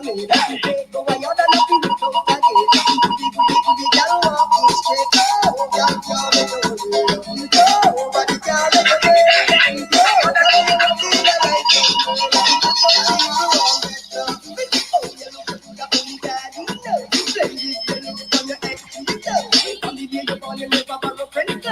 me. Take go away, you're nothing to talk again. Goody, girl, walking straight. Oh, girl, go, but you can't let go. Go, tell me what you feel like. Oh, you look at your own daddy. Splendid, you look on your ex. On the day you born, you never borrow friends.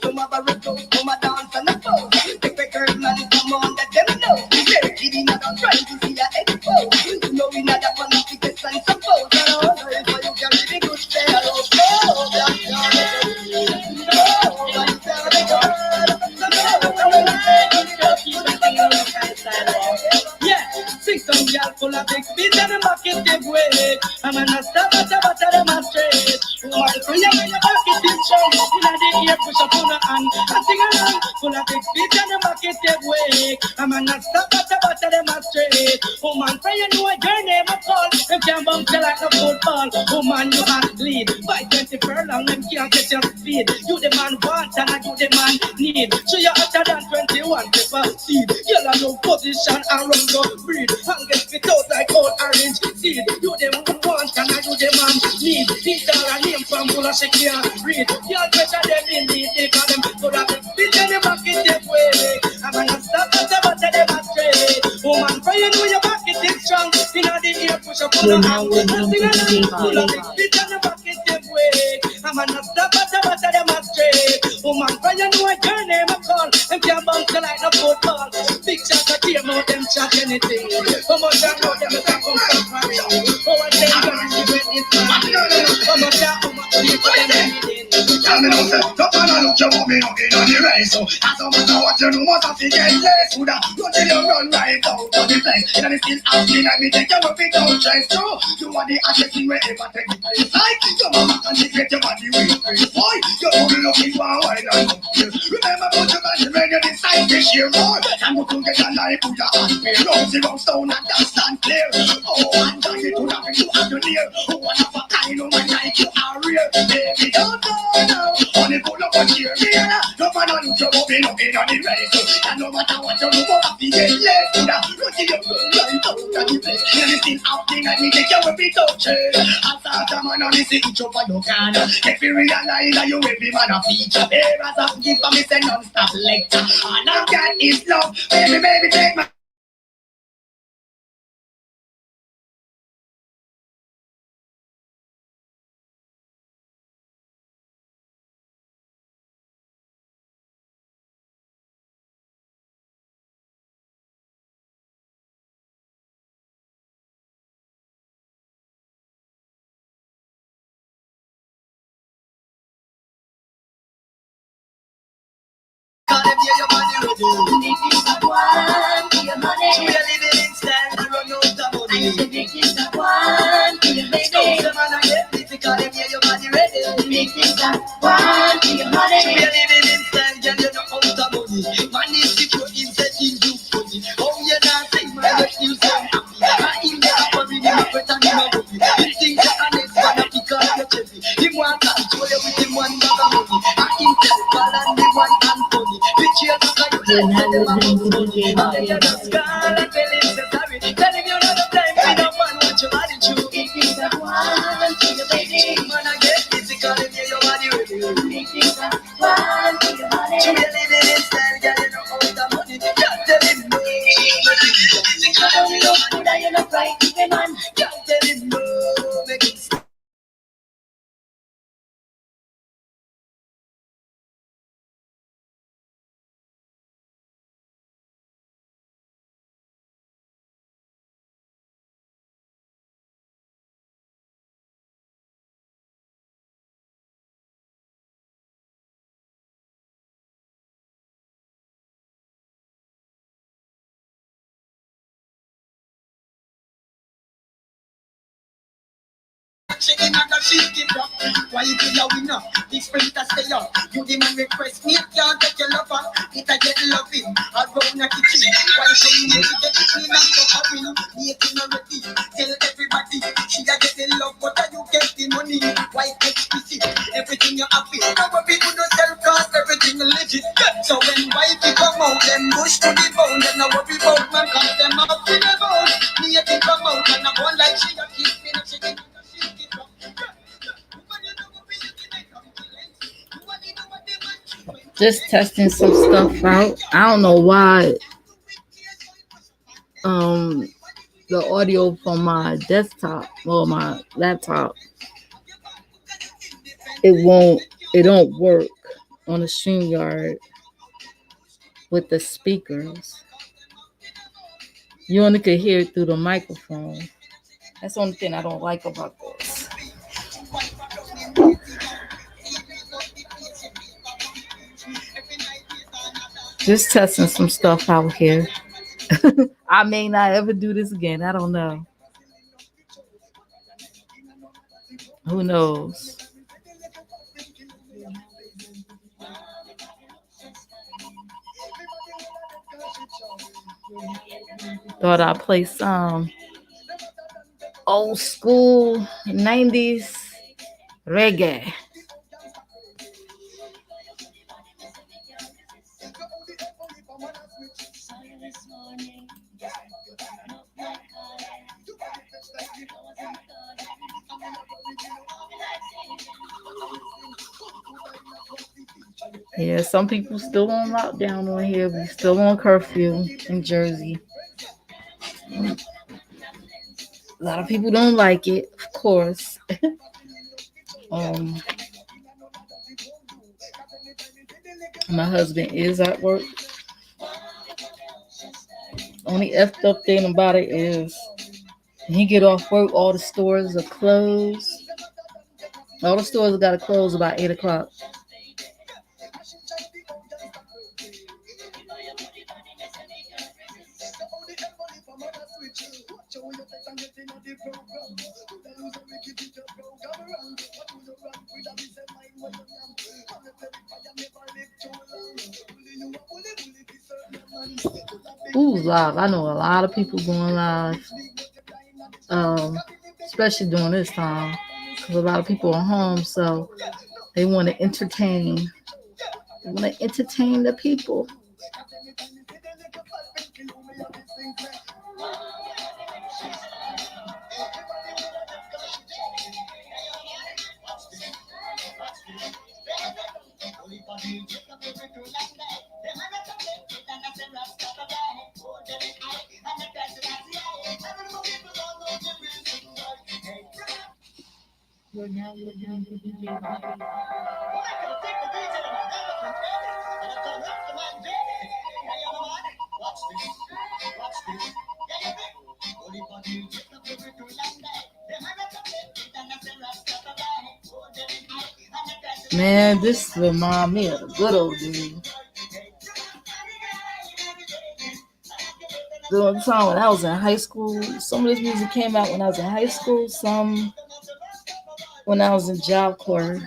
Come a borrow clothes, come a dance and a pose. Take the girl, man, come on, let them know. Very not trying to see your expo. You know we not that one of the best and suppose. I don't know if you can really good stay alone. Oh, that's your yeah, sing some girl full of big feet and a bucket give way. I'm an astaba them a straight. Why for you when your bucket is strong? In the ear push up on the hand and sing along. Full of big feet and a bucket give way. I'm an astaba them a straight. Woman, for you know your name a call. You can't bump you like a football. Woman, you athlete. By 20 furlong, them can't get your speed. You the man want and I you the man need. So you're hotter than 21 to proceed. You'll have no position and run no breed. And get spit out like old orange seed. You the man want and I you the man need. These are a name from full of she can't read. You're better than in need. They call them so that they spit in the market that way. I'm gonna stop at the bottom of the straight. Woman, for you know your pocket is strong. In the ear push up on the hand. Full of spit in the market that way. I'm gonna stop at the bottom of the straight. Woman, for you know your name a call. Them can't bounce like no football. Big shots that came out, them shot anything. How much I know them is a come from Paris. Oh, I tell you, I'm going to get how much you for them anything. Tell me now, sir, don't man look you want me looking on the race. So, as a matter what you know, must have to get less. Would I run till you run right out of the place? And it's still asking like me, take your up without choice. So, you are the hottest thing wherever take the place. Like, your mama can get your body with face. Boy, you're only looking for a while and remember about your man when you decide to share more. And you can get a life with your hand pay. Round the round stone and dance stand clear. Oh, and dance it to nothing you have to near. Oh, one of a kind of man like you are real. Baby, don't go now. Only pull up on here, man. No man on you go be looking on the race. And no matter what you do, what you get less. Run till you run right out of the place. And it's still acting like me, take your whip it out. As a man on this each up on your can. If you realize that you will be man a feature. Here as a gift for me say non-stop lecture. And I got is love. Baby, take my call them here, your money ready. Making that one for your money. So you're living in style, you run out of money. I say making that one for your baby. Stop them and I get busy, call them here, your money ready. Making that one for your money. So you're living in style, girl, you're not out of money. Money is the pro incentive you funny. Oh, you're not saying my life, you so happy. I in the upper in the upper and in my body. You think that I next one up because you're chubby. Him one control you with him one bag of money. I in tell call and the one and funny. Which you look like you like them a money. I you're just call and tell him say sorry. Tell him you're not the time for no man want your body true. It is that one to your baby. Man I get busy call him here your body ready. It is that one to your body. So you're living in style, girl you know all the money. Just tell him no. Because you know money that you look right to the man. Just tell him no. Make him stop. She in a sheet it up. Why you be a winner? This sprinter stay up. You the man request me, can't take your lover. It a get loving. Around the kitchen. Why you saying you get it clean and go for real? Making already. Tell everybody. She a get the love, but you get the money. Why explicit? Everything you happy. Our people don't sell cars, everything legit. So when wifey come out, them push to the bone. Then I worry about man, cause them up to the bone. Me a think come out and I go like Just testing some stuff out. I don't know why um the audio from my desktop or my laptop it won't it don't work on the StreamYard with the speakers. You only could hear it through the microphone. That's the only thing I don't like about this. Just testing some stuff out here. I may not ever do this again. I don't know. Who knows? Thought I'd play some old school 90s reggae. Yeah, some people still on lockdown on here. We still on curfew in Jersey. A lot of people don't like it, of course. um, my husband is at work. Only effed up thing about it is when he get off work, all the stores are closed. All the stores got to close about 8 o'clock. Who's live? I know a lot of people going live, especially during this time, because a lot of people are home, so they want to entertain. They want to entertain the people. Man, this remind me of the good old days. During the time when I was in high school, some of this music came out when I was in high school, some when I was in Job Corps.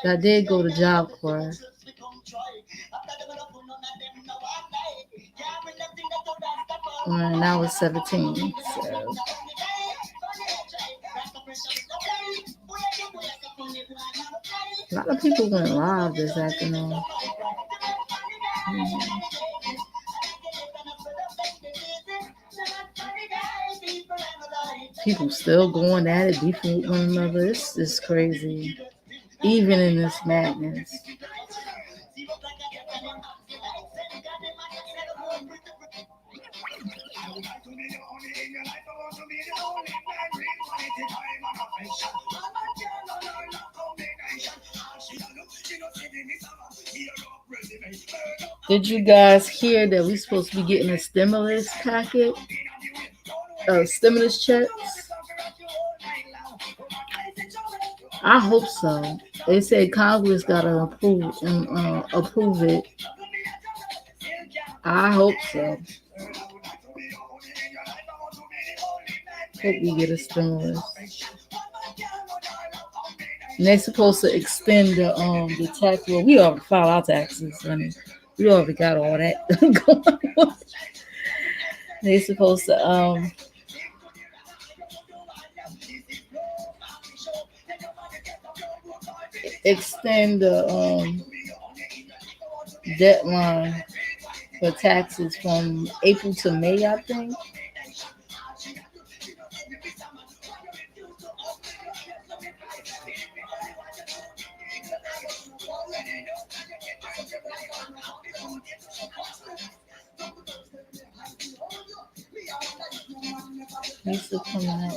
I did go to Job Corps. When I was 17. So. A lot of people went live this afternoon. People still going at it, beefing with one another. This is crazy. Even in this madness. Did you guys hear that we're supposed to be getting a stimulus packet? Stimulus checks? I hope so. They said Congress gotta approve it. I hope so. Hope we get a stimulus. And they're supposed to extend the tax. Well, we already filed our taxes, honey. We already got all that going on. They're supposed to extend the deadline for taxes from April to May, I think. Used to come out.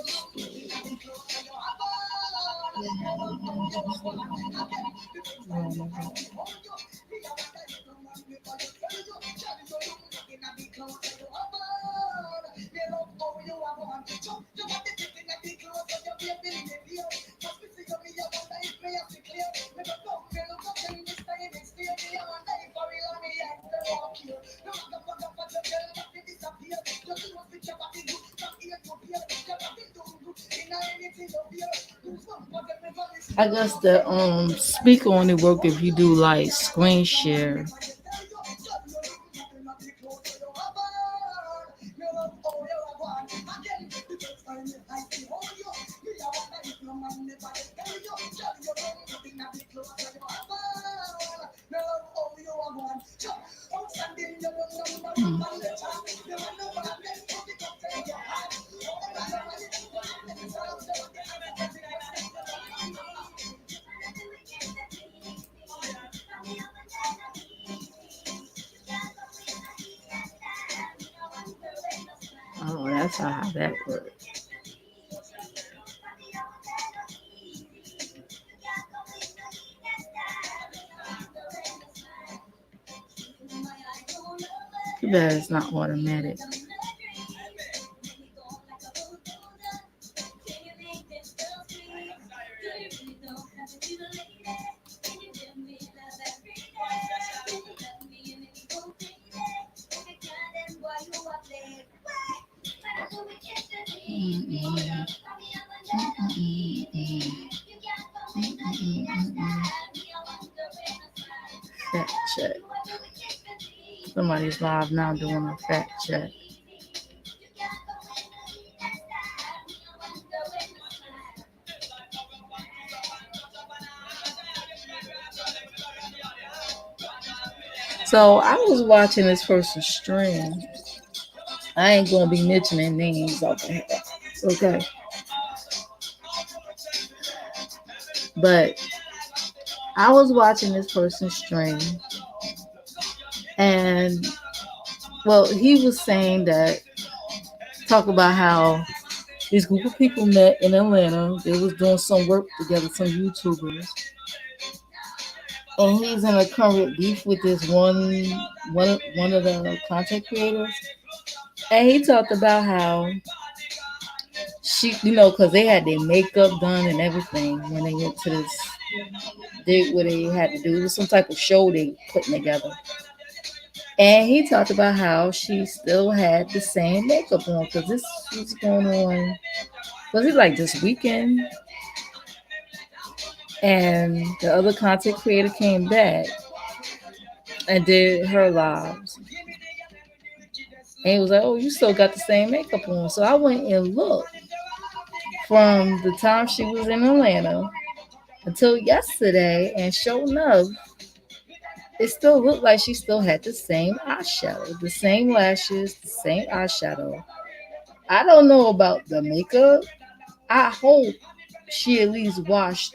I guess the speaker only work if you do like screen share. Oh, that's how that works. Too bad it's not automatic. Fact check. Somebody's live now doing a fact check. So I was watching this person stream. I ain't gonna be mentioning names off the head. Okay. But I was watching this person stream, and well, he was saying that, talk about how this group of people met in Atlanta. They was doing some work together, some YouTubers, and he's in a current beef with this one of the content creators. And he talked about how she, because they had their makeup done and everything when they went to this date where they had to do, it was some type of show they putting together. And he talked about how she still had the same makeup on, because this was going on, was it like this weekend? And the other content creator came back and did her lives. And he was like, oh, you still got the same makeup on. So I went and looked from the time she was in Atlanta until yesterday, and sure enough, it still looked like she still had the same eyeshadow, the same lashes, the same eyeshadow. I don't know about the makeup. I hope she at least washed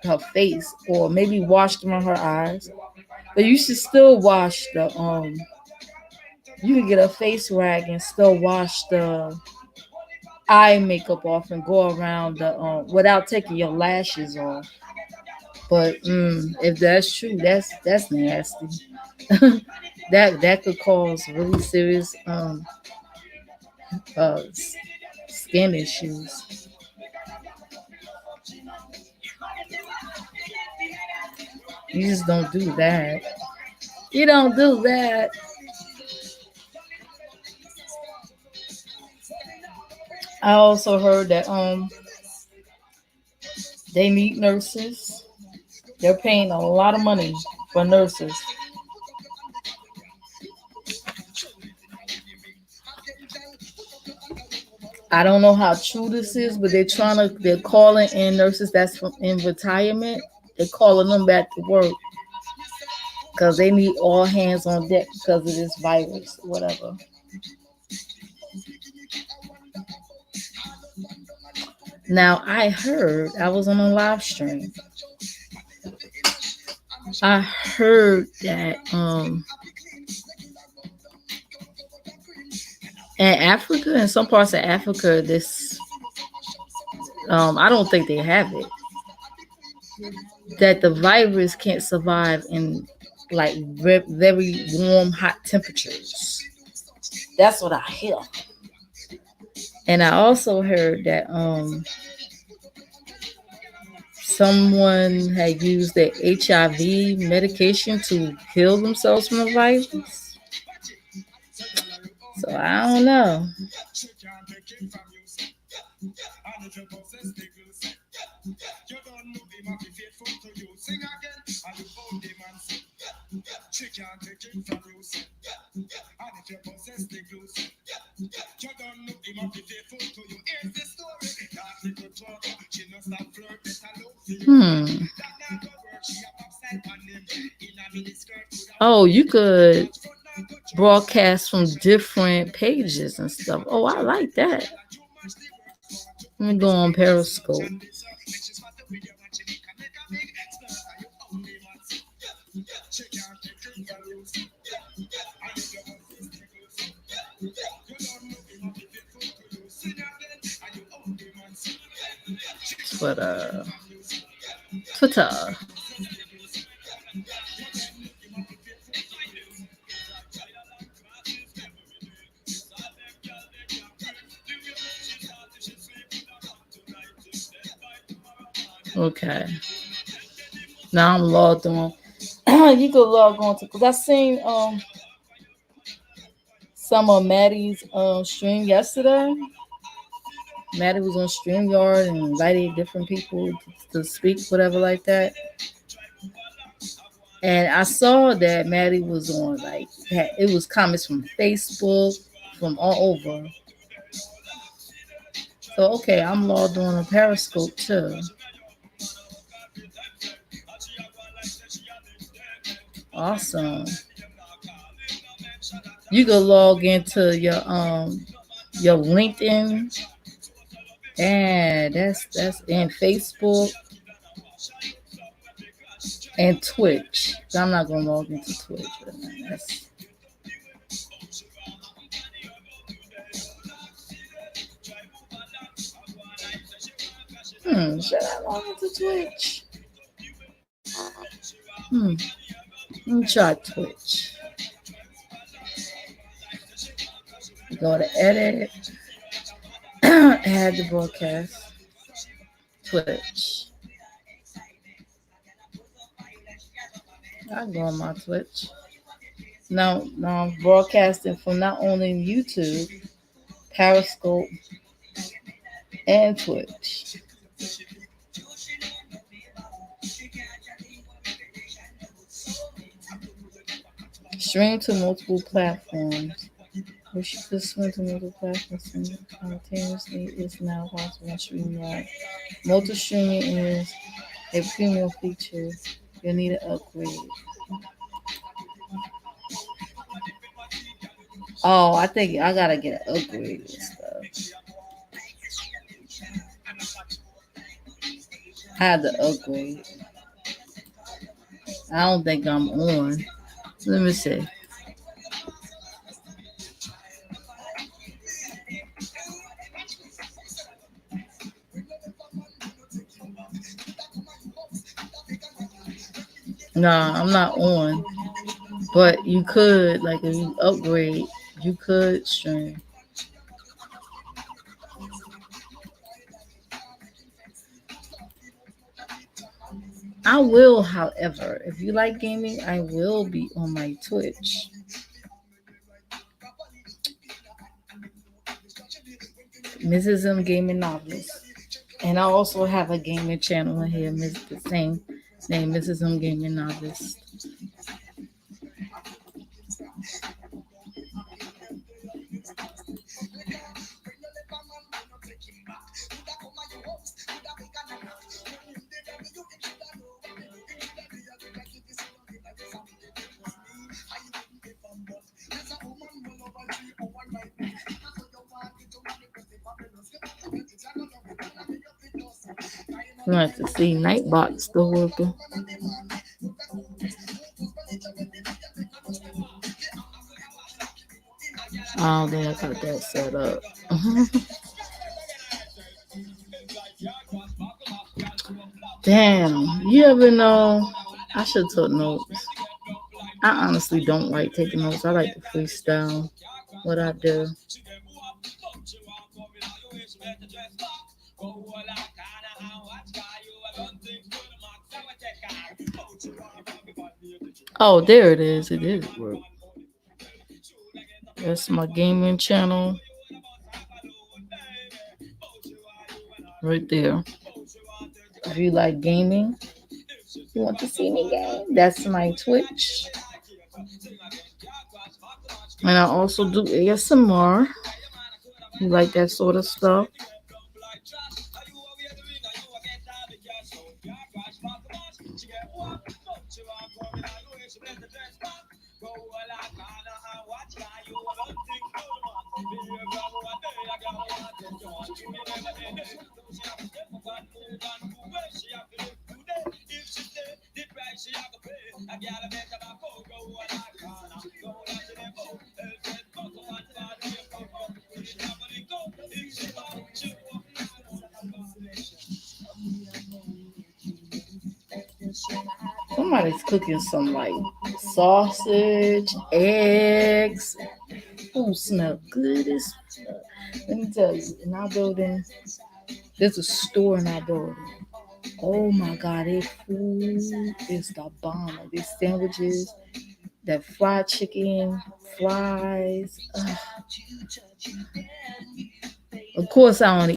her face, or maybe washed around her eyes. But you should still wash the you can get a face rag and still wash the eye makeup off and go around the without taking your lashes off. But if that's true, that's nasty. that could cause really serious uh skin issues. You just don't do that. You don't do that. I also heard that they need nurses. They're paying a lot of money for nurses. I don't know how true this is, but they're calling in nurses that's in retirement. They're calling them back to work because they need all hands on deck because of this virus, whatever. Now, I was on a live stream, I heard that in Africa, in some parts of Africa, this I don't think they have it. That the virus can't survive in like very warm, hot temperatures. That's what I hear. And I also heard that someone had used the HIV medication to heal themselves from the virus. So I don't know. Hmm. Oh, you could broadcast from different pages and stuff. Oh, I like that. Let me go on Periscope. Twitter. Twitter. Okay. Now I'm logged on. You can log on to because I seen some of Maddie's stream yesterday. Maddie was on StreamYard and invited different people to speak, whatever like that. And I saw that Maddie was on it was comments from Facebook, from all over. So okay, I'm logged on Periscope too. Awesome. You can log into your LinkedIn, and that's in Facebook and Twitch. I'm not gonna log into Twitch, but that's should I log into Twitch? Let me try Twitch. Go to edit, add the broadcast, Twitch. I go on my Twitch. Now I'm broadcasting from not only YouTube, Periscope, and Twitch. Stream to multiple platforms. Which you could swim to multiple platforms simultaneously is now possible on StreamYard. Multi-streaming is a premium feature. You'll need an upgrade. Oh, I think I gotta get an upgrade and stuff. I had to upgrade. I don't think I'm on. Let me see. Nah, I'm not on. But you could, like, if you upgrade, you could stream. I will, however, if you like gaming, I will be on my Twitch. Mrs. M Gaming Novelist. And I also have a gaming channel in here, the same name, Mrs. M Gaming Novelist. You have to see Nightbot still working. Oh, then I got that set up. Damn, you ever know? I should took notes. I honestly don't like taking notes. I like to freestyle what I do. Oh, there it is. It is work. That's my gaming channel right there. If you like gaming, you want to see me game, that's my Twitch. And I also do ASMR. You like that sort of stuff? Somebody's cooking some like sausage, eggs. Oh, smell good as fuck. Let me tell you, in our building, there's a store in our building. Oh my god, their food is the bomb. These sandwiches, that fried chicken, fries. Ugh. Of course, I only.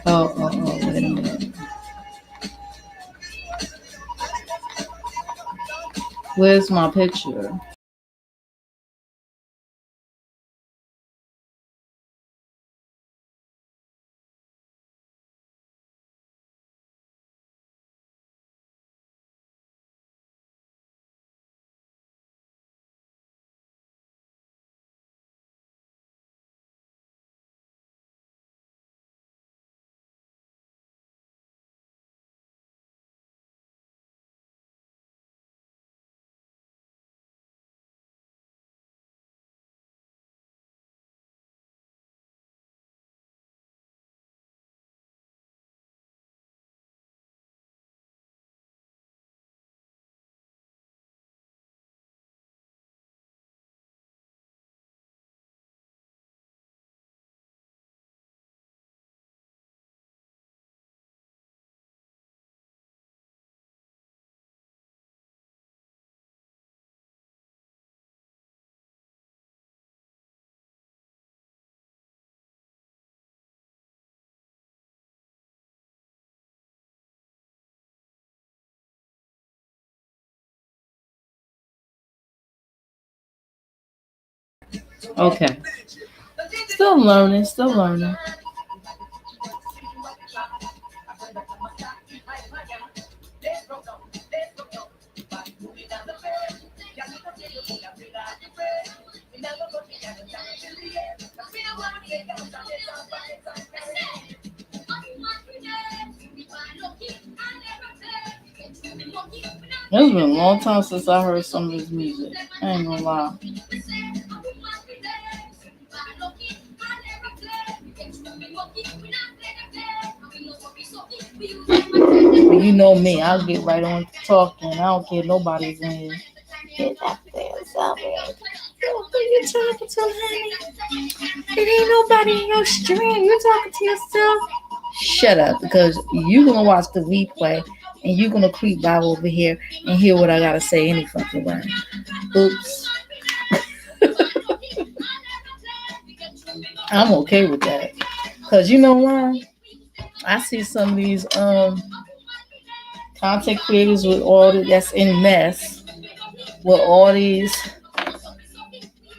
Wait a minute. Where's my picture? Okay. Still learning, still learning. It's been a long time since I heard some of his music. I ain't gonna lie. But you know me, I'll get right on to talking. I don't care nobody's in here. Get that damn self in. Who you talking to, honey? It ain't nobody in your stream. You talking to yourself? Shut up, because you gonna watch the replay and you gonna creep by over here and hear what I gotta say any fucking way. Oops. I'm okay with that. Cause you know why? I see some of these content creators with all that's in mess with all these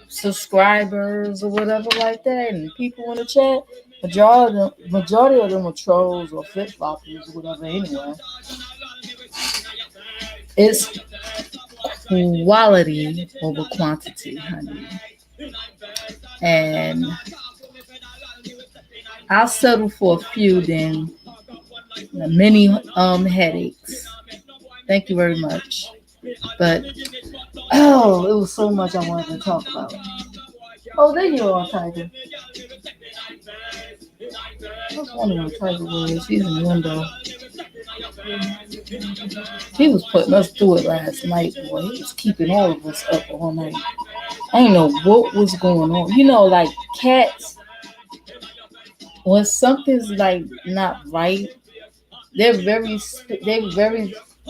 subscribers or whatever like that, and people in the chat. Majority of them are trolls or flip floppers or whatever. Anyway, it's quality over quantity, honey. And I'll settle for a few than many headaches. Thank you very much. But oh, it was so much I wanted to talk about. Oh, there you are, Tiger. I was wondering where Tiger was. He's in the window. He was putting us through it last night, boy. He was keeping all of us up all night. I didn't know what was going on. You know, like cats, when something's like not right, they're very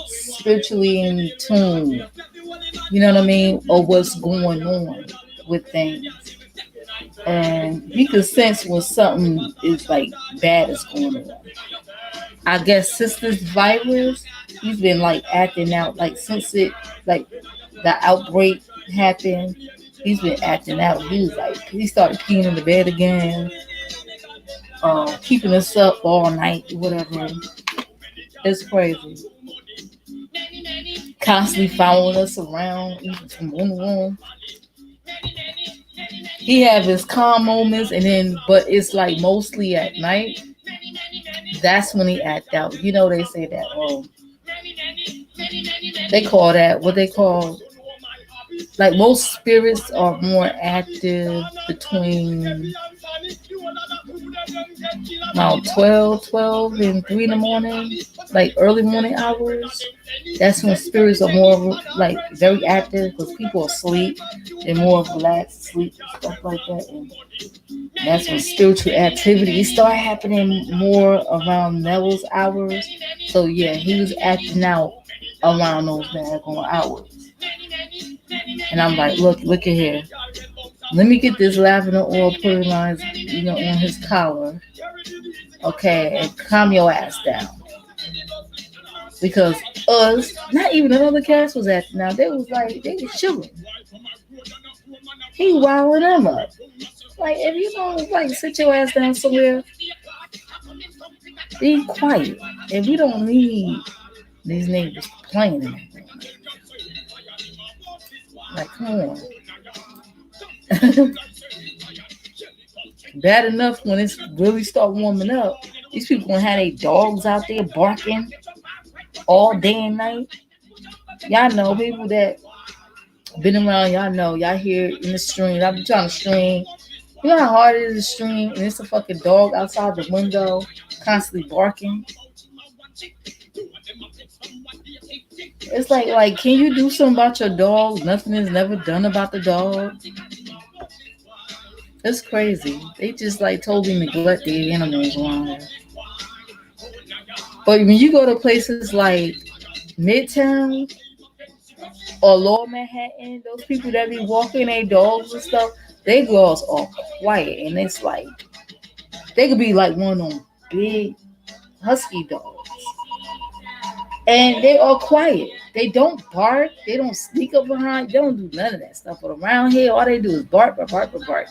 spiritually in tune. You know what I mean? Or what's going on with things. And you can sense when something is like bad is going on. I guess Sister's virus, he's been like acting out like since it like the outbreak happened. He's been acting out. He started peeing in the bed again, keeping us up all night, whatever. It's crazy. Constantly following us around, even from room to room. He have his calm moments, and then but it's like mostly at night. That's when he act out. You know they say that. Oh, they call that what they call like most spirits are more active between about 12 and 3 in the morning, like early morning hours. That's when spirits are more like very active because people are asleep. They're more relaxed, sleep, and stuff like that. And that's when spiritual activity start happening more around those hours. So yeah, he was acting out around those daggone hours. And I'm like, look at here. Let me get this lavender oil put in on on his collar. Okay, and calm your ass down. Because us, not even another cast was acting out. They was chilling. He wilding them up. Like if you don't like sit your ass down somewhere, be quiet. If you don't need these niggas playing in that thing. Like, come on. Bad enough when it's really start warming up. These people gonna have their dogs out there barking all day and night. Y'all know people that been around, y'all know, y'all hear in the stream. I be trying to stream. You know how hard it is to stream and it's a fucking dog outside the window constantly barking. It's like, can you do something about your dog? Nothing is never done about the dog. It's crazy. They just like totally neglect the animals around here. But when you go to places like Midtown or Lower Manhattan, those people that be walking their dogs and stuff, they girls are quiet, and it's like they could be like one of them big husky dogs. And they are quiet. They don't bark. They don't sneak up behind. They don't do none of that stuff. But around here, all they do is bark, bark, bark, bark, bark.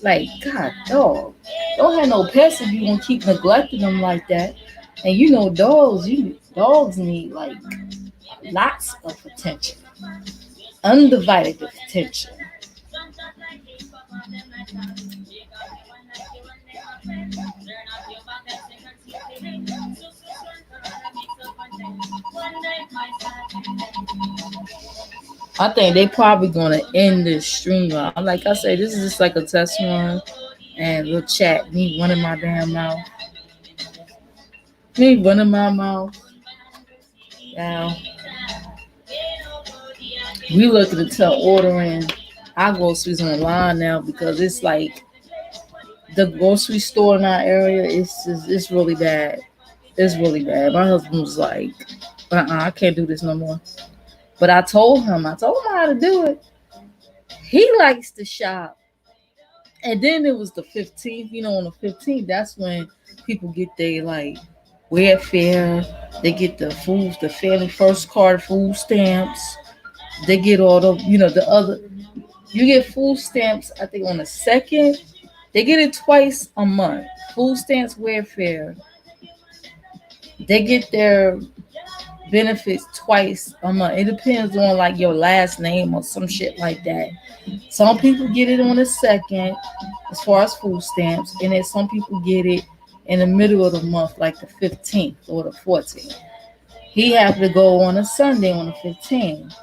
Like, God, dog. Don't have no pets if you gonna keep neglecting them like that. And you know, dogs need like lots of attention, undivided attention. I think they probably gonna end this stream. Like I said, this is just like a test run, and we'll chat. Me running my damn mouth. Me running my mouth. Now we looking to tell ordering our groceries online now because it's like the grocery store in our area. It's really bad. It's really bad. My husband was like, I can't do this no more. But I told him how to do it. He likes to shop. And then it was the 15th, on the 15th, that's when people get their like welfare. They get the food, the family first card food stamps. They get all the other, you get food stamps, I think on the second. They get it twice a month. Food stamps, welfare. They get their benefits twice a month. It depends on like your last name or some shit like that. Some people get it on the second, as far as food stamps, and then some people get it in the middle of the month, like the 15th or the 14th. He had to go on a Sunday on the 15th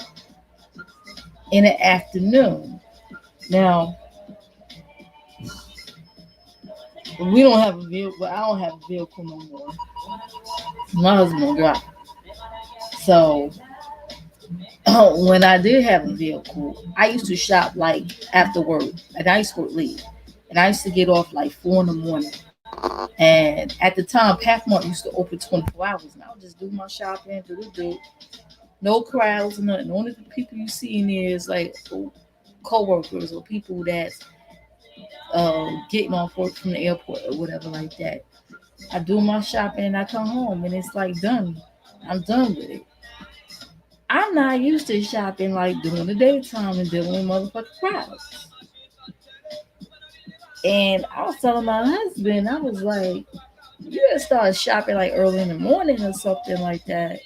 in the afternoon. Now, we don't have a vehicle. Well, I don't have a vehicle no more. My husband drives. So when I did have a vehicle, I used to shop like after work, and I used to leave, and I used to get off like 4 in the morning. And at the time, Pathmark used to open 24 hours. And I would just do my shopping, do. No crowds, nothing. The only people you see in there is like co-workers or people that's getting off work from the airport or whatever like that. I do my shopping and I come home and it's like done. I'm done with it. I'm not used to shopping like during the daytime and dealing with motherfucking crowds. And I was telling my husband, I was like, you gotta start shopping like early in the morning or something like that.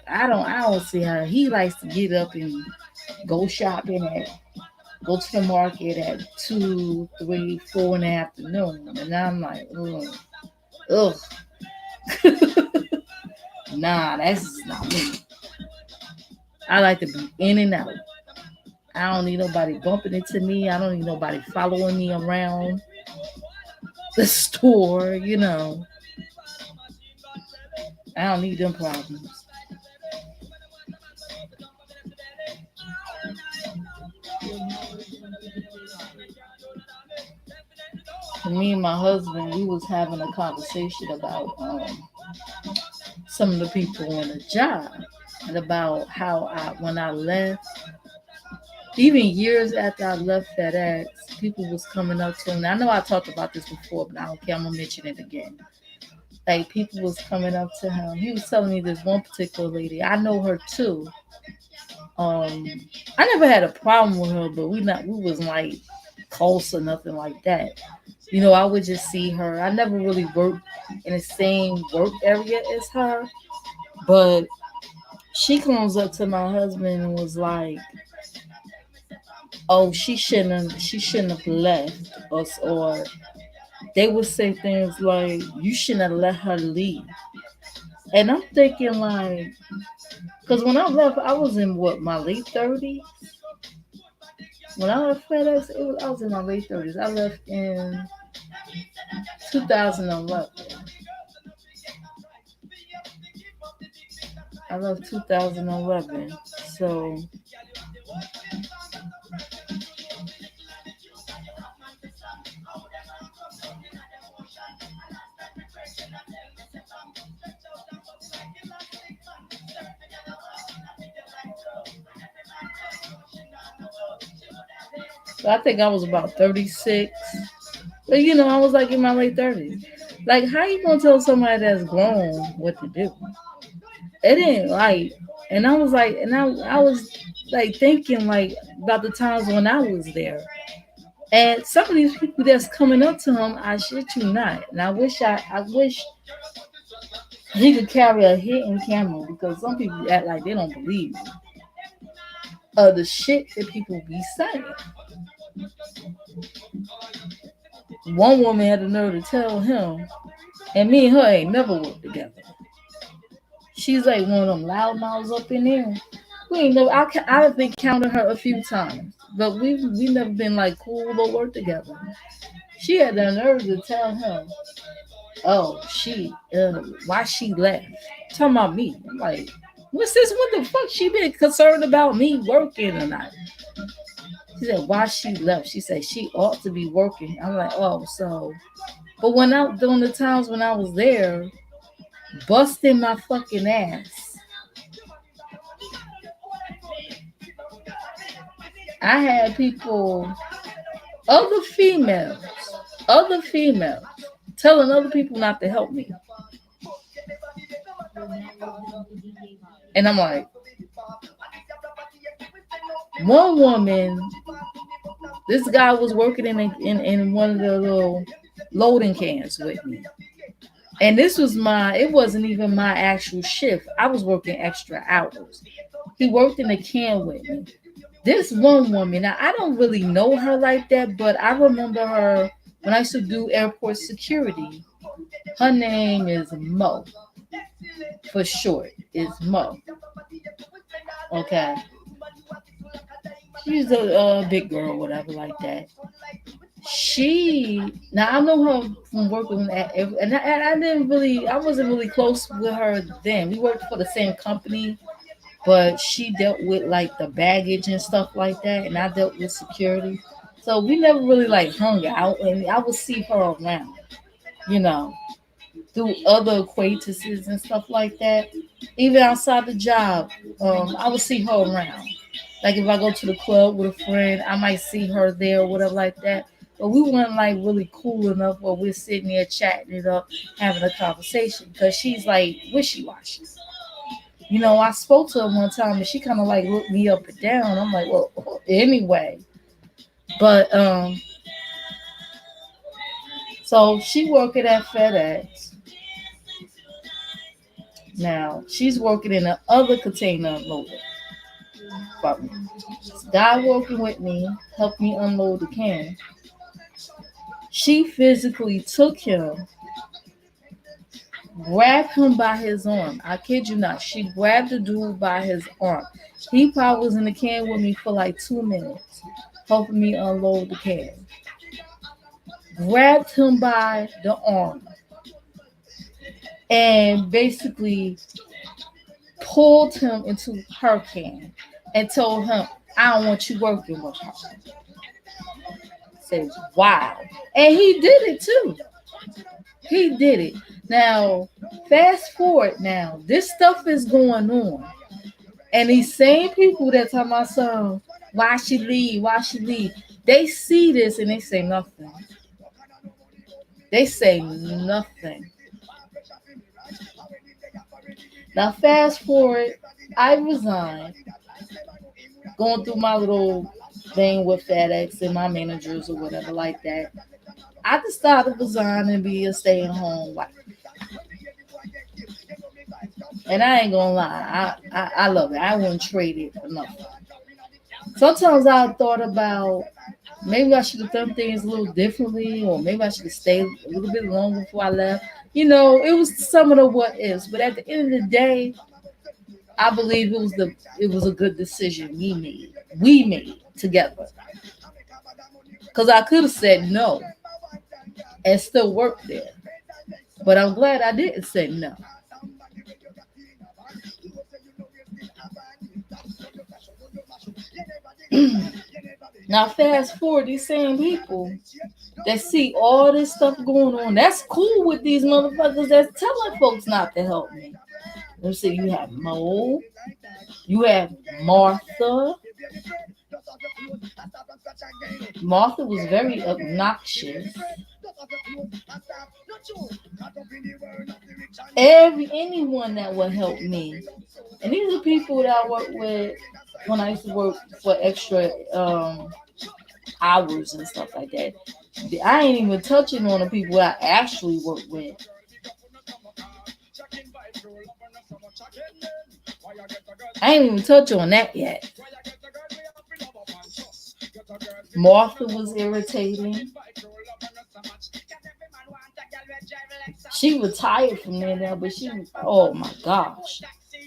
I don't see how he likes to get up and go shopping go to the market at 2, 3, 4 in the afternoon. And I'm like, ugh. Nah, that's not me. I like to be in and out. I don't need nobody bumping into me. I don't need nobody following me around the store. I don't need them problems. Me and my husband, we was having a conversation about some of the people on the job and about how when I left, even years after I left FedEx, people was coming up to me. I know I talked about this before, but I don't care. I'm gonna mention it again. Like people was coming up to him. He was telling me this one particular lady. I know her too. I never had a problem with her, but we wasn't like close or nothing like that. I would just see her. I never really worked in the same work area as her, but she comes up to my husband and was like, "Oh, she shouldn't have left us," or they would say things like, "You shouldn't have let her leave." And I'm thinking like, because when I left, I was in my late 30s. When I left FedEx, I was in my late 30s. I left in 2011. I left 2011. So I think I was about 36. But I was like in my late 30s. Like, how you gonna tell somebody that's grown what to do? It ain't like, and I was like, and I was like thinking like about the times when I was there, and some of these people that's coming up to him, I shit you not, and I wish he could carry a hidden camera because some people act like they don't believe the shit that people be saying. One woman had the nerve to tell him, and me and her ain't never worked together. She's like one of them loud mouths up in there. We ain't never. I've encountered her a few times, but we never been like cool or work together. She had the nerve to tell him, "Oh, why she left?" Talking about me. I'm like, what's this? What the fuck? She been concerned about me working or not? She said, why she left? She said she ought to be working. I'm like, oh, so. But when I during the times when I was there, busting my fucking ass, I had people, other females, other females, telling other people not to help me. And I'm like, one woman, this guy was working in one of the little loading cans with me. And this was it wasn't even my actual shift. I was working extra hours. He worked in the can with me. This one woman, now I don't really know her like that, but I remember her when I used to do airport security. Her name is Mo. For short, is Mo. Okay. She's a big girl, whatever, like that. Now I know her from working at, and I wasn't really close with her then. We worked for the same company, but she dealt with like the baggage and stuff like that, and I dealt with security. So we never really like hung out, and I would see her around, you know, through other acquaintances and stuff like that. Even outside the job, I would see her around. Like if I go to the club with a friend, I might see her there or whatever like that. But we weren't like really cool enough where we're sitting there chatting it up, having a conversation because she's like wishy washy. You know, I spoke to her one time and she kind of like looked me up and down. I'm like, well, anyway. But so she working at FedEx. Now she's working in the other container unloader. This guy working with me helped me unload the can. She physically took him, grabbed him by his arm. I kid you not. She grabbed the dude by his arm. He probably was in the can with me for like 2 minutes, helping me unload the can. Grabbed him by the arm and basically pulled him into her can and told him, I don't want you working with her. Said, wow. And he did it too. He did it. Now, fast forward now. This stuff is going on. And these same people that tell my son, why she leave? Why she leave? They see this and they say nothing. They say nothing. Now, fast forward, I resigned. Going through my little thing with FedEx and my managers or whatever like that. I decided to resign and be a stay-at-home wife. And I ain't gonna lie, I love it. I wouldn't trade it for nothing. Sometimes I thought about maybe I should have done things a little differently, or maybe I should have stayed a little bit longer before I left. You know, it was some of the what ifs, but at the end of the day, I believe it was a good decision we made together. Because I could have said no and still work there. But I'm glad I didn't say no. Now fast forward, these same people that see all this stuff going on, that's cool with these motherfuckers that's telling folks not to help me. Let's see, you have Mo, you have Martha. Martha was very obnoxious. Anyone that will help me. And these are people that I work with when I used to work for extra hours and stuff like that. I ain't even touching on the people I actually work with. I ain't even touch on that yet. Martha was irritating. She retired from there now, but oh my gosh.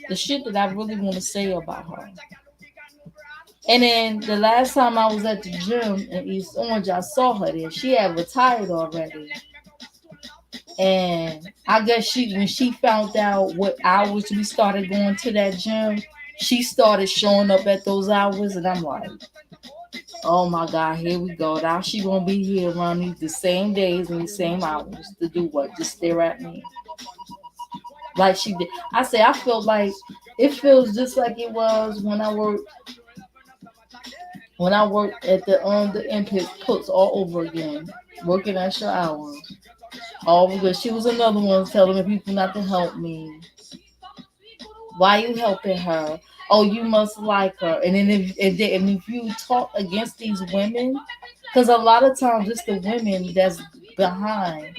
The shit that I really want to say about her. And then the last time I was at the gym in East Orange, I saw her there. She had retired already. And I guess when she found out what hours we started going to that gym, she started showing up at those hours. And I'm like, oh my God, here we go. Now she gonna be here around the same days and the same hours to do what? Just stare at me. Like she did. I say I feel like it feels just like it was when I worked at the input puts all over again. Working extra hours. All because she was another one telling the people not to help me. Why you helping her? Oh, you must like her. And then if you talk against these women, because a lot of times it's the women that's behind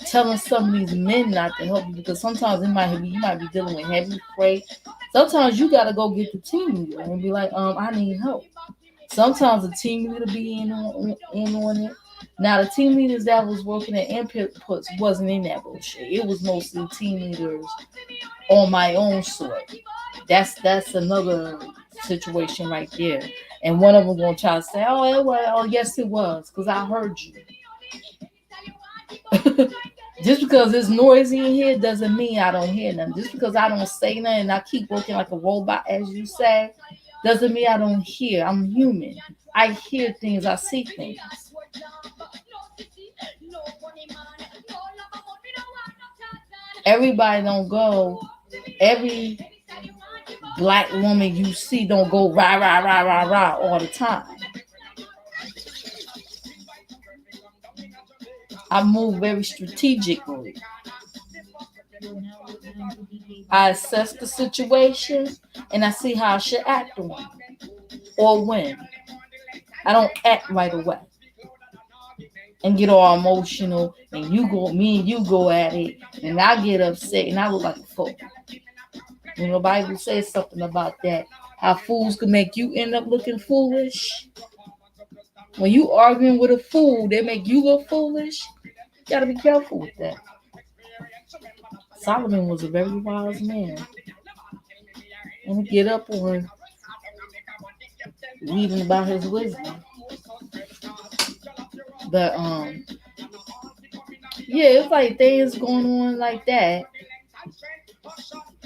telling some of these men not to help you, because sometimes you might be dealing with heavy freight. Sometimes you gotta go get the team leader and be like, I need help. Sometimes the team leader be in on it. Now the team leaders that was working at inputs wasn't in that bullshit. It was mostly team leaders on my own sort. That's another situation right there. And one of them gonna try to say, oh yes it was, because I heard you. Just because it's noisy in here doesn't mean I don't hear nothing. Just because I don't say nothing and I keep working like a robot, as you say, doesn't mean I don't hear. I'm human. I hear things. I see things. Everybody don't go. Every black woman you see don't go rah, rah, rah, rah, rah all the time. I move very strategically. I assess the situation and I see how I should act on or when. I don't act right away and get all emotional and me and you go at it and I get upset and I look like a fool. You know, the Bible says something about that. How fools can make you end up looking foolish. When you arguing with a fool, they make you look foolish. You gotta be careful with that. Solomon was a very wise man. And get up on reading about his wisdom. But yeah, it's like things going on like that.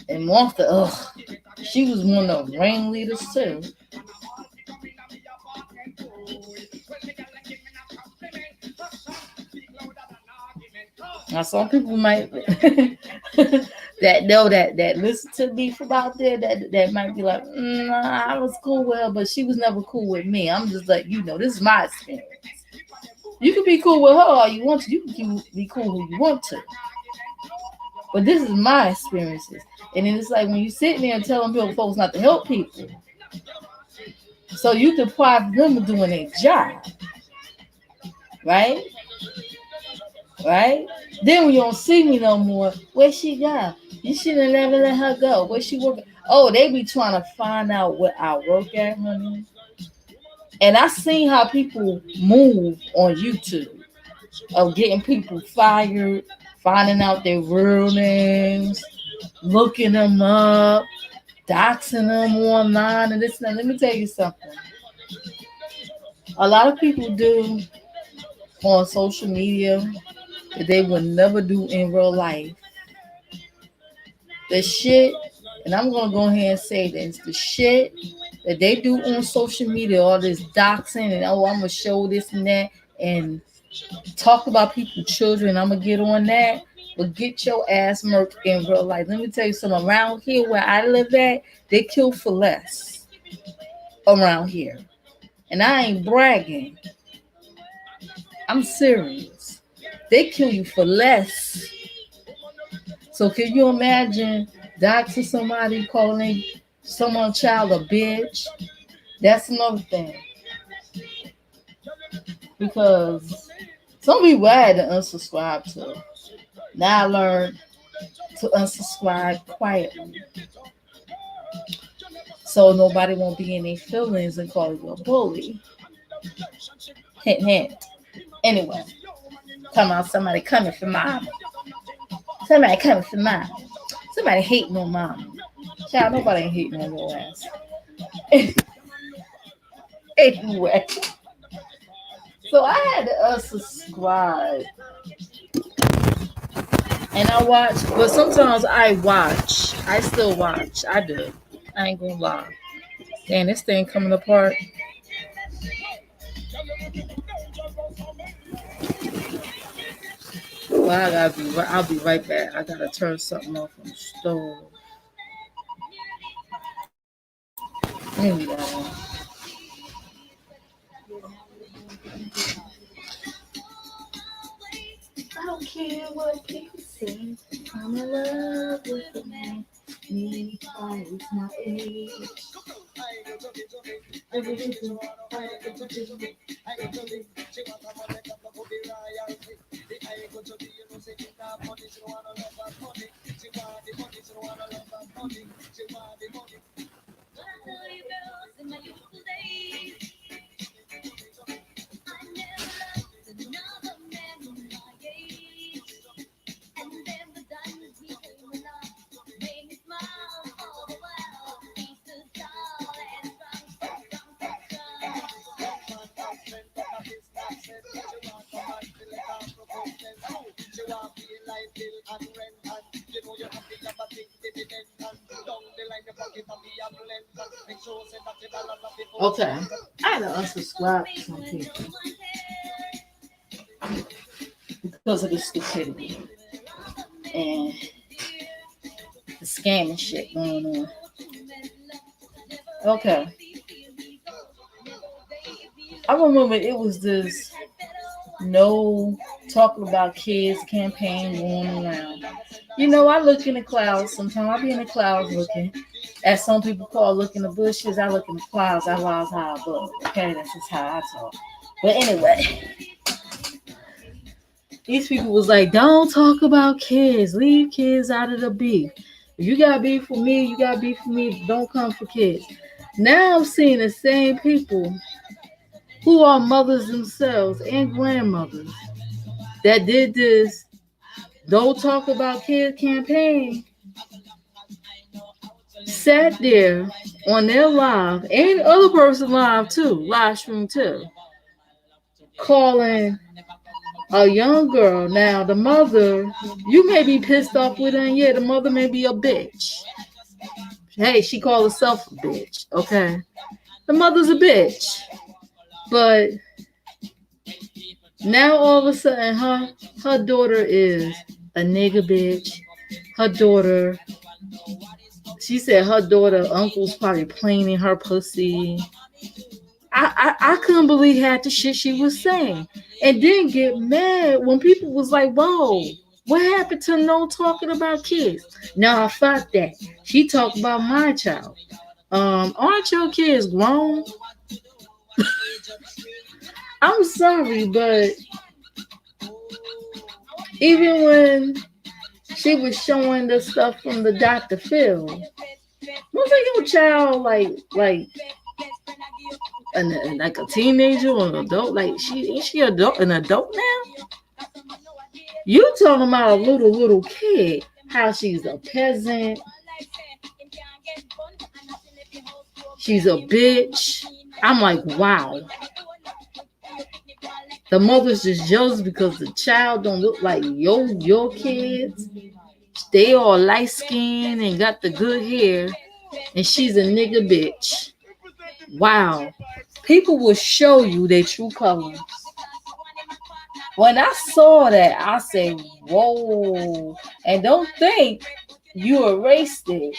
And Martha, she was one of the ringleaders too. Now some people might that know that listen to me from out there that might be like, I was cool with her, but she was never cool with me. I'm just like, this is my experience. You can be cool with her all you want to. You can be cool who you want to. But this is my experiences. And then it's like when you sit there and telling people folks not to help people, so you deprive them of doing their job. Right? Right? Then when you don't see me no more, where she go? You should have never let her go. Where she work? Oh, they be trying to find out where I work at, honey. And I seen how people move on YouTube of getting people fired, finding out their real names, looking them up, doxing them online, and this and that. Let me tell you something. A lot of people do on social media that they would never do in real life. The shit, and I'm going to go ahead and say this, the shit that they do on social media, all this doxing and, I'm going to show this and that, and talk about people's children, I'm going to get on that, but get your ass murked in real life. Let me tell you something, around here where I live at, they kill for less around here. And I ain't bragging. I'm serious. They kill you for less. So can you imagine doxing somebody, calling someone child a bitch? That's another thing. Because some people I had to unsubscribe to. Now I learned to unsubscribe quietly. So nobody won't be in their feelings and call you a bully. Hint, hint. Anyway, talking about somebody coming for mom. Somebody coming for mom. Somebody hating on mom. Child, nobody ain't hating on your ass. Anyway, so I had to unsubscribe. And I watch, but sometimes I watch. I still watch. I do. I ain't gonna lie. Damn, this thing coming apart. Well, I gotta be. I'll be right back. I gotta turn something off on the stove. Anyway. I don't care what people say. I'm in love with the man. Me, twice my age. Okay, I had to unsubscribe to some people because of the stupidity and the scamming shit going on. Okay, I remember it was this no talking about kids campaign going around. You know, I look in the clouds. Sometimes I be in the clouds looking. As some people call look in the bushes, I look in the clouds. I rise high above. Okay, that's just how I talk. But anyway, these people was like, don't talk about kids. Leave kids out of the beef. If you got beef for me, you got beef for me. Don't come for kids. Now I'm seeing the same people who are mothers themselves and grandmothers that did this don't talk about kids campaign, sat there on their live and other person live too, live stream too, calling a young girl. Now the mother, you may be pissed off with her, and yeah, the mother may be a bitch. Hey, she called herself a bitch. Okay, the mother's a bitch, but now all of a sudden her daughter is a nigga bitch. Her daughter, she said her daughter uncle's probably playing in her pussy. I couldn't believe half the shit she was saying. And then get mad when people was like, whoa, what happened to no talking about kids? Nah, fuck that. She talked about my child. Aren't your kids grown? I'm sorry, but even when she was showing the stuff from the Dr. Phil, wasn't your child like a teenager or an adult? Like is she an adult now? You talking about a little kid? How she's a peasant? She's a bitch. I'm like, wow. The mother's just jealous because the child don't look like your kids. They all light skinned and got the good hair, and she's a nigga bitch. Wow. People will show you their true colors. When I saw that, I said, whoa. And don't think you erased it.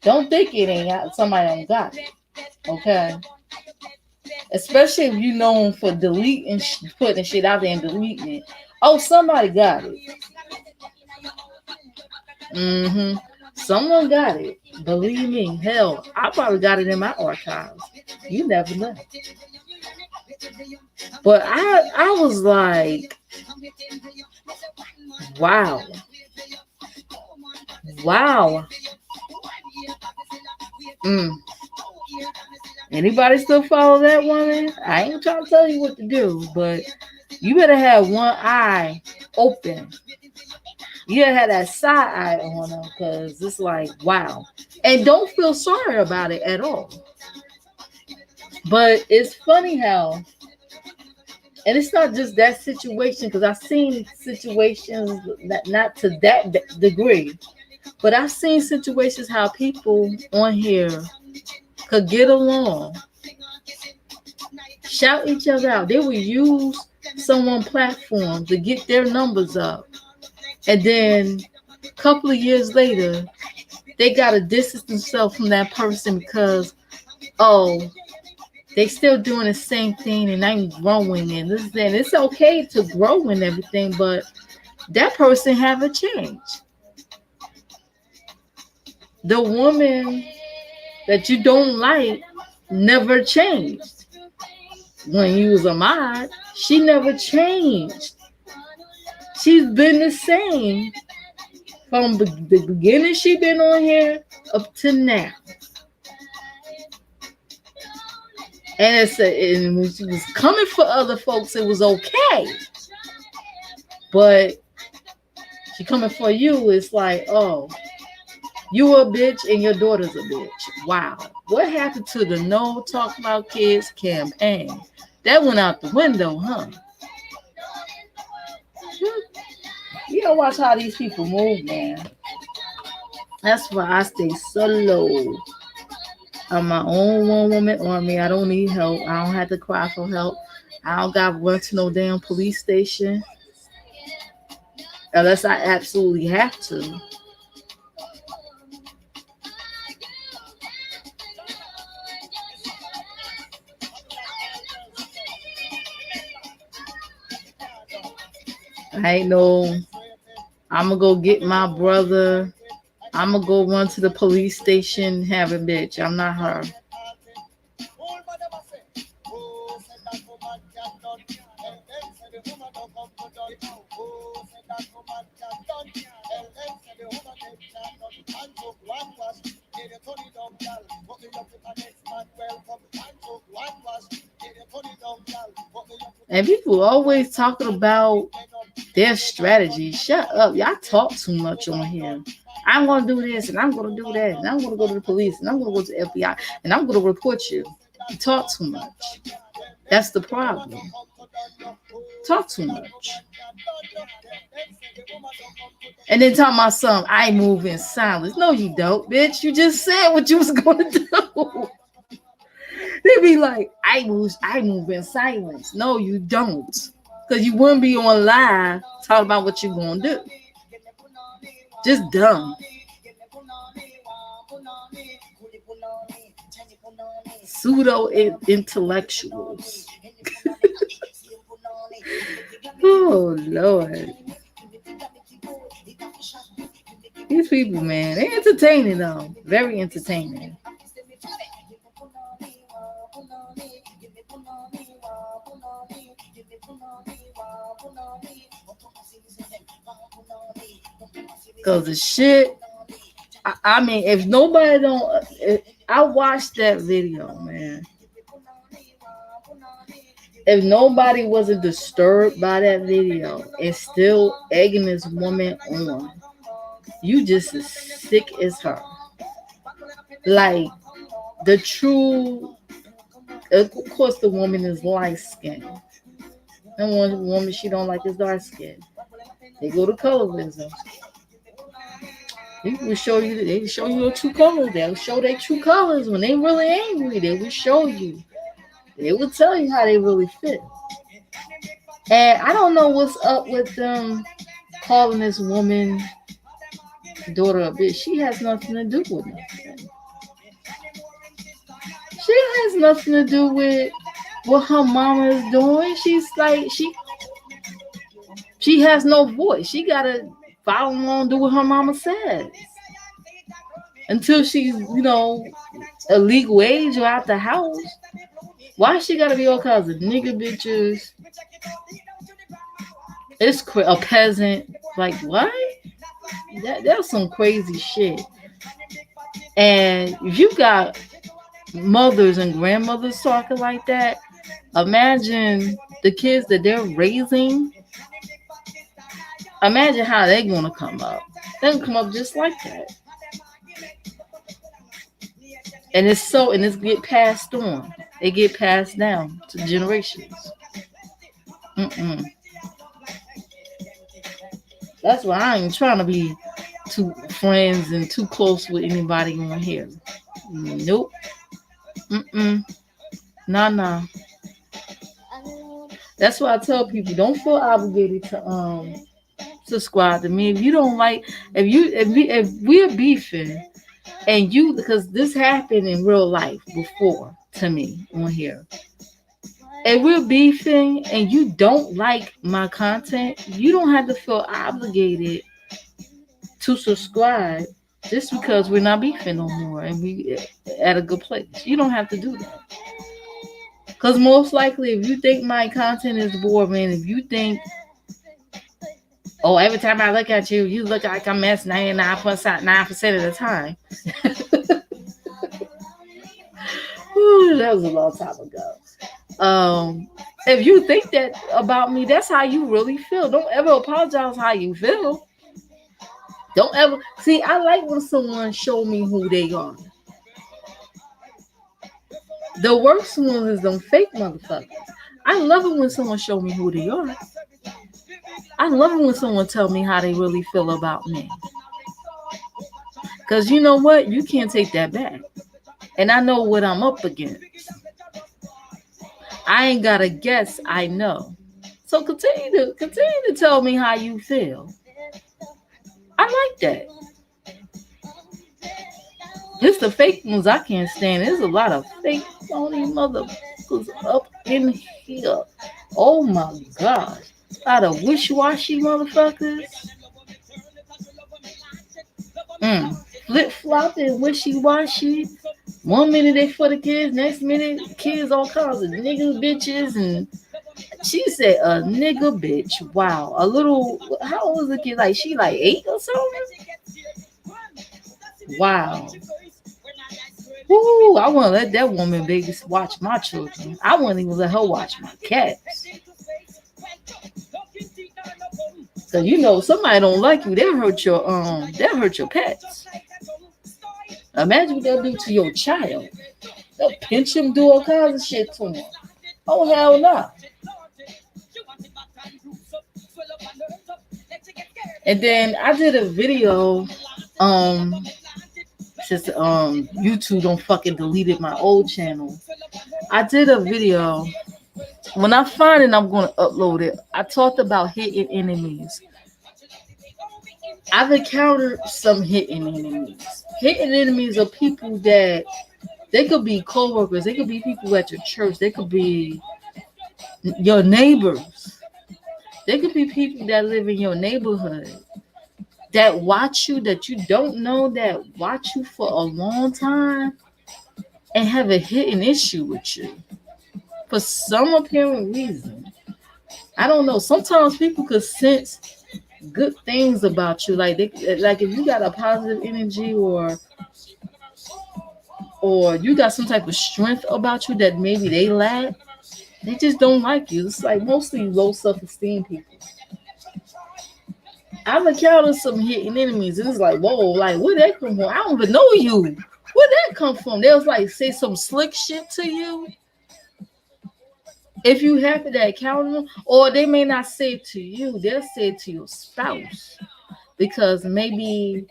Don't think it ain't somebody ain't got it. Okay? Especially if you known for deleting, putting shit out there and deleting it. Oh, somebody got it. Someone got it. Believe me, hell, I probably got it in my archives. You never know. But I was like, wow. Wow. Anybody still follow that woman? I ain't trying to tell you what to do, but you better have one eye open. You gotta have that side eye on them because it's like, wow. And don't feel sorry about it at all. But it's funny how, and it's not just that situation, because I've seen situations that not to that degree, but I've seen situations how people on here could get along, shout each other out. They would use someone's platform to get their numbers up. And then a couple of years later, they got to distance themselves from that person because, oh, they still doing the same thing and I'm growing and this and it's okay to grow and everything, but that person haven't changed. The woman that you don't like never changed. When you was a mod, she never changed. She's been the same from the beginning she been on here up to now. And and when she was coming for other folks, it was okay. But she coming for you, it's like, oh, you a bitch and your daughter's a bitch. Wow. What happened to the No Talk About Kids campaign? That went out the window, huh? You gotta watch how these people move, man. That's why I stay solo. I'm my own one woman army. I don't need help. I don't have to cry for help. I don't got to run to no damn police station unless I absolutely have to. I ain't no, I'm going to go get my brother. I'm going to go run to the police station, have a bitch. I'm not her. And people always talking about their strategy. Shut up. Y'all talk too much on here. I'm going to do this and I'm going to do that. And I'm going to go to the police and I'm going to go to the FBI and I'm going to report you. You talk too much. That's the problem. Talk too much. And then talking about something, I move in silence. No, you don't, bitch. You just said what you was going to do. They be like, I move in silence. No, you don't. Because you wouldn't be on live talking about what you're going to do. Just dumb. Pseudo intellectuals. Oh, Lord. These people, man, they're entertaining, though. Very entertaining. Because the shit, I mean, if nobody don't, I watched that video, man. If nobody wasn't disturbed by that video and still egging this woman on, you just as sick as her. Like, the true, of course the woman is light skinned. And one woman she don't like is dark skinned. They go to colorism. They will show you your true colors. They'll show their true colors when they really angry. They will show you. They will tell you how they really fit. And I don't know what's up with them calling this woman daughter a bitch. She has nothing to do with nothing. She has nothing to do with what her mama is doing. She's like, She has no voice. She gotta follow along, do what her mama says until she's, a legal age or out the house. Why she gotta be all kinds of nigga bitches? It's a peasant. Like what? That's some crazy shit. And if you got mothers and grandmothers talking like that, imagine the kids that they're raising. Imagine how they're gonna come up. They're gonna come up just like that. And it's get passed on. It get passed down to generations. That's why I ain't trying to be too friends and too close with anybody on here. Nope. Nah. That's why I tell people, don't feel obligated to subscribe to me if you don't like. If we're beefing, and because this happened in real life before to me on here. If we're beefing and you don't like my content, you don't have to feel obligated to subscribe just because we're not beefing no more and we at a good place. You don't have to do that. Because most likely, if you think my content is boring, if you think, oh, every time I look at you, you look like a mess 99.9% of the time. Ooh, that was a long time ago. If you think that about me, that's how you really feel. Don't ever apologize how you feel. Don't ever see. I like when someone show me who they are. The worst one is them fake motherfuckers. I love it when someone show me who they are. I love it when someone tell me how they really feel about me. Because you know what? You can't take that back. And I know what I'm up against. I ain't got to guess. I know. So continue to tell me how you feel. I like that. It's the fake ones I can't stand. There's a lot of fake phony motherfuckers up in here. Oh my God. A lot of wishy-washy motherfuckers. Flip-flopping, wishy-washy. 1 minute they for the kids, next minute kids all kinds of nigga bitches. And she said a nigga bitch. Wow. A little, how old is the kid? Like she like 8 or something? Wow. Woo, I want to let that woman baby watch my children. I wouldn't even let her watch my cats. So somebody don't like you, they'll hurt your pets. Imagine what they'll do to your child. They'll pinch him, do all kinds of shit to him. Oh hell no. And then I did a video, since YouTube don't fucking deleted my old channel. I did a video. When I find it, I'm going to upload it. I talked about hidden enemies. I've encountered some hidden enemies. Hidden enemies are people that they could be co-workers. They could be people at your church. They could be your neighbors. They could be people that live in your neighborhood that watch you, that you don't know, that watch you for a long time and have a hidden issue with you for some apparent reason. I don't know. Sometimes people could sense good things about you, like if you got a positive energy or you got some type of strength about you that maybe they lack. They just don't like you. It's like mostly low self-esteem people. I've encountered some hidden enemies, and it's like, whoa, like where'd that come from? I don't even know you. Where'd that come from? They was like say some slick shit to you. If you happen to encounter them, or they may not say it to you, they'll say it to your spouse. Because maybe,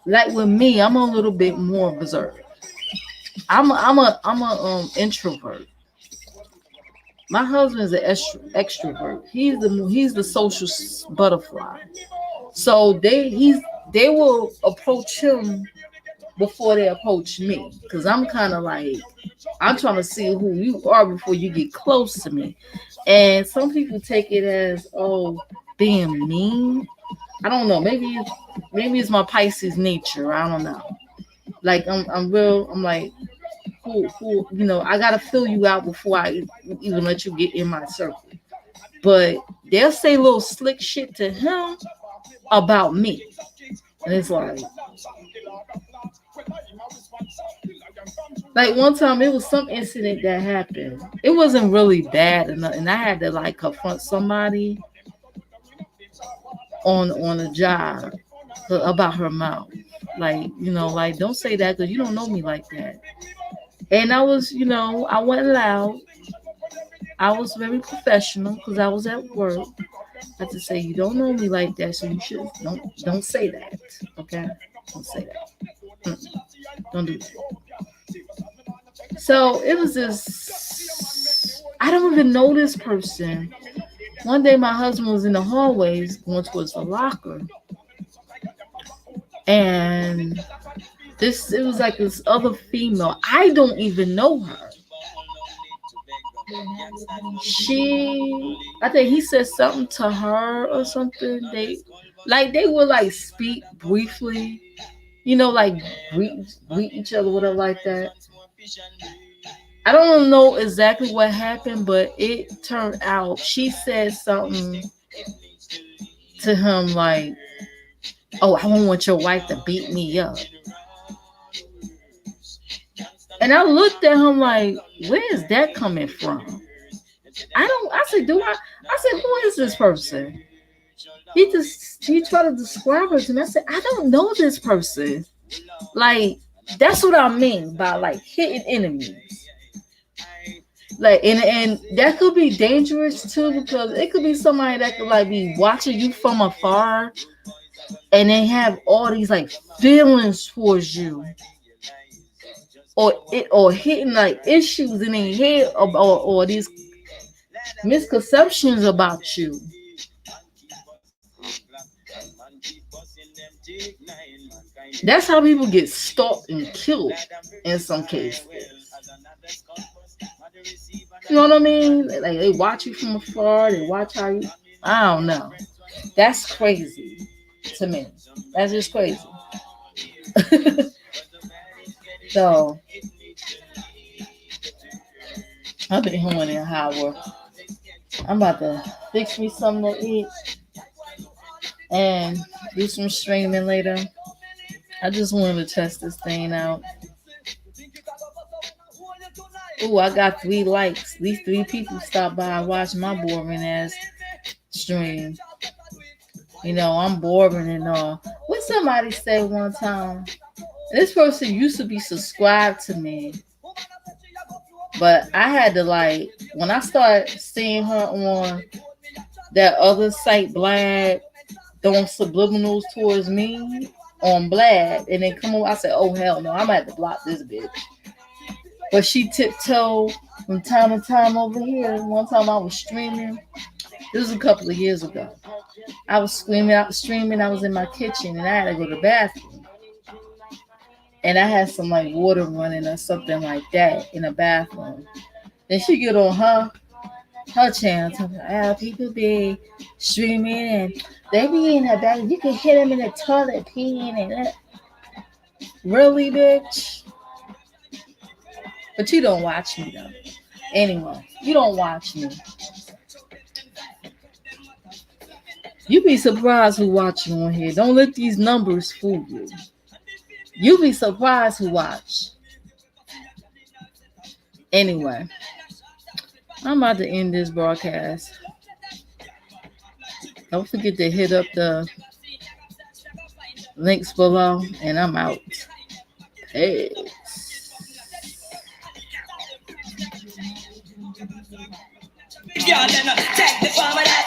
like with me, I'm a little bit more reserved. I'm a introvert. My husband's an extrovert. He's the social butterfly. So they will approach him before they approach me, because I'm kind of like, I'm trying to see who you are before you get close to me. And some people take it as, oh, being mean. I don't know. Maybe it's my Pisces nature. I don't know. Like I'm real. I'm like, who, I gotta fill you out before I even let you get in my circle. But they'll say little slick shit to him about me, and it's like one time it was some incident that happened. It wasn't really bad enough, and I had to like confront somebody on a job about her mouth. Like, like don't say that because you don't know me like that. And I was, I wasn't loud. I was very professional because I was at work. I had to say you don't know me like that, so you should don't say that. Okay, don't say that. Don't do that. So it was this. I don't even know this person. One day my husband was in the hallways going towards the locker, and it was like this other female. I don't even know her. I think he said something to her or something. They would like speak briefly, like greet each other, whatever, like that. I don't know exactly what happened, but it turned out she said something to him like, "Oh, I don't want your wife to beat me up." And I looked at him like, "Where is that coming from?" I said, who is this person? He tried to describe her to me. I said, I don't know this person. Like, that's what I mean by like hitting enemies. Like, and that could be dangerous too, because it could be somebody that could like be watching you from afar and they have all these like feelings towards you. Or hitting like issues in their head, or these misconceptions about you. That's how people get stalked and killed in some cases. You know what I mean? Like they watch you from afar, they watch how you. I don't know. That's crazy to me. That's just crazy. So I've been home in an hour. I'm about to fix me something to eat and do some streaming later. I just wanted to test this thing out. Ooh, I got 3 likes. These 3 people stopped by and watched my boring ass stream. I'm boring and all. What somebody said one time, this person used to be subscribed to me, but I had to like, when I started seeing her on that other site, Blad, throwing subliminals towards me on Blad, and then come on, I said, oh hell no, I'm gonna have to block this bitch. But she tiptoed from time to time over here. One time I was streaming. This was a couple of years ago. I was streaming. I was in my kitchen and I had to go to the bathroom. And I had some like water running or something like that in the bathroom. Then she get on her channel talking about people be streaming and they be in the back. You can hit them in the toilet peeing and that. Really, bitch? But you don't watch me though. Anyway, you don't watch me. You be surprised who watch you on here. Don't let these numbers fool you. You be surprised who watch. Anyway, I'm about to end this broadcast. Don't forget to hit up the links below, and I'm out. Peace. Take the form of that